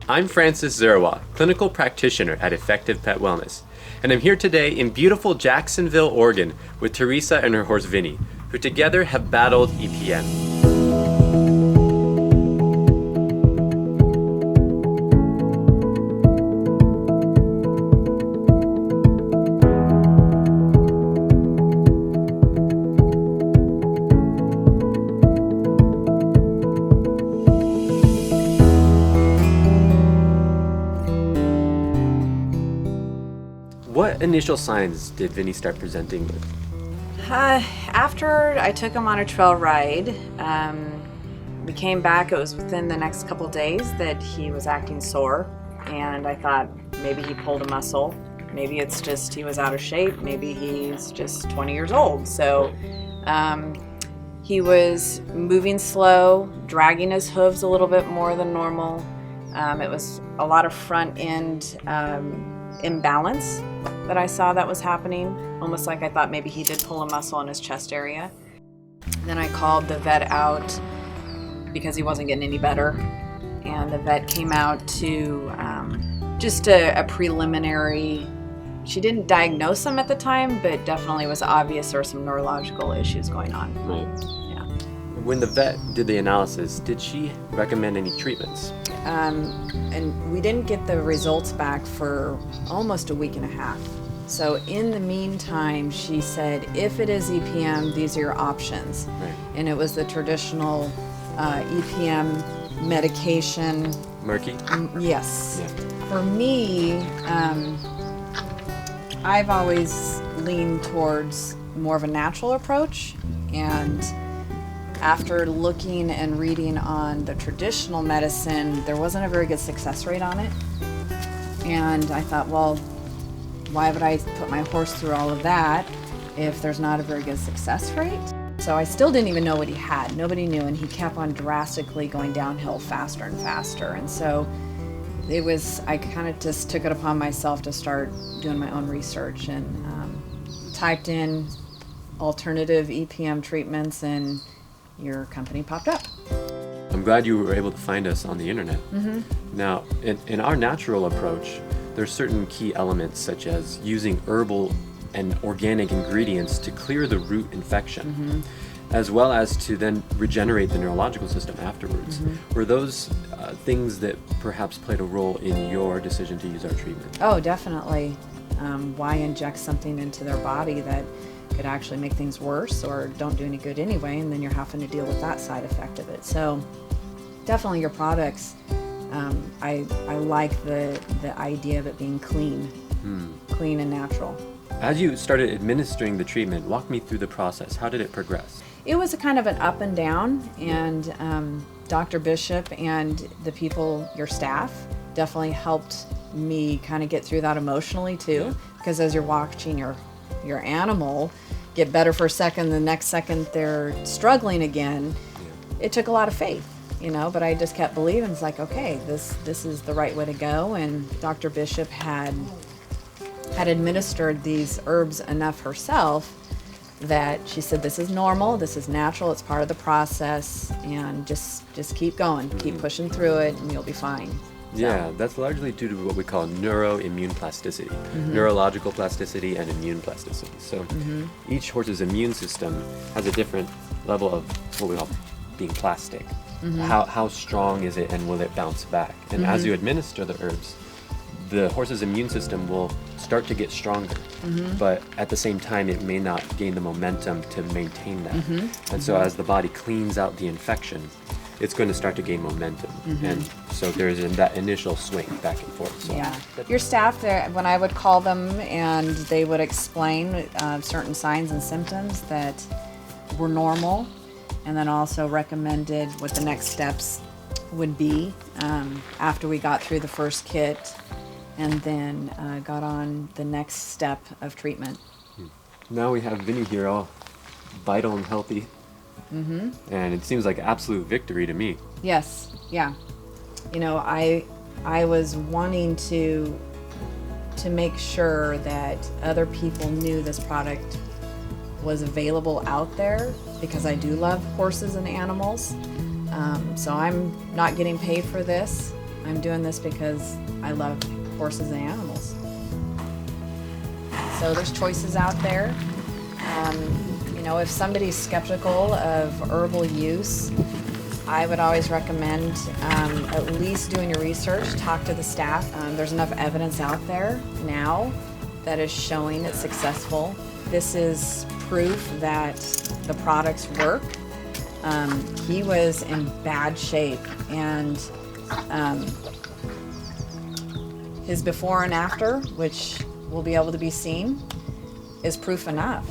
I'm Francis Zerwa, clinical practitioner at Effective Pet Wellness, and I'm here today in beautiful Jacksonville, Oregon, with Teresa and her horse Vinny, who together have battled EPM. What initial signs did Vinny start presenting with? After I took him on a trail ride, we came back. It was within the next couple days that he was acting sore, and I thought maybe he pulled a muscle. Maybe it's just he was out of shape. Maybe he's just 20 years old. So he was moving slow, dragging his hooves a little bit more than normal. It was a lot of front end imbalance that I saw that was happening, almost like I thought maybe he did pull a muscle in his chest area. Then I called the vet out because he wasn't getting any better, and the vet came out to just a preliminary. She didn't diagnose him at the time, but definitely was obvious there were some neurological issues going on. Right. Yeah. When the vet did the analysis, did she recommend any treatments? And we didn't get the results back for almost a week and a half. So in the meantime, she said, if it is EPM, these are your options. Right. And it was the traditional EPM medication. Murky? Yes. Yeah. For me, I've always leaned towards more of a natural approach, and after looking and reading on the traditional medicine, there wasn't a very good success rate on it. And I thought, well, why would I put my horse through all of that if there's not a very good success rate? So I still didn't even know what he had. Nobody knew, and he kept on drastically going downhill faster and faster. And so I kind of just took it upon myself to start doing my own research and typed in alternative EPM treatments, and your company popped up. I'm glad you were able to find us on the internet. Mm-hmm. Now, in our natural approach, there's certain key elements such as using herbal and organic ingredients to clear the root infection, as well as to then regenerate the neurological system afterwards. Were those things that perhaps played a role in your decision to use our treatment? Oh, definitely. Why inject something into their body that could actually make things worse or don't do any good anyway, and then you're having to deal with that side effect of it. So definitely your products, I like the idea of it being clean and natural. As you started administering the treatment, walk me through the process. How did it progress? It was a kind of an up and down, and Dr. Bishop and the people, your staff, definitely helped me kind of get through that emotionally too, because as you're watching your animal get better for a second, the next second they're struggling again, it took a lot of faith, but I just kept believing. It's like, okay, this is the right way to go. And Dr. Bishop had administered these herbs enough herself that she said, this is normal, this is natural, it's part of the process, and just keep going, keep pushing through it, and you'll be fine. Yeah, that's largely due to what we call neuroimmune plasticity, neurological plasticity and immune plasticity. So each horse's immune system has a different level of what we call being plastic. How strong is it, and will it bounce back? And as you administer the herbs, the horse's immune system will start to get stronger, but at the same time it may not gain the momentum to maintain that. And so as the body cleans out the infection, it's going to start to gain momentum. And so there's that initial swing back and forth. So your staff there, when I would call them and they would explain certain signs and symptoms that were normal, and then also recommended what the next steps would be after we got through the first kit, and then got on the next step of treatment. Now we have Vinny here, all vital and healthy. And it seems like absolute victory to me. Yes, yeah. I was wanting to make sure that other people knew this product was available out there, because I do love horses and animals. So I'm not getting paid for this. I'm doing this because I love horses and animals. So there's choices out there. You know, if somebody's skeptical of herbal use, I would always recommend at least doing your research, talk to the staff. There's enough evidence out there now that is showing it's successful. This is proof that the products work. He was in bad shape, and his before and after, which will be able to be seen, is proof enough.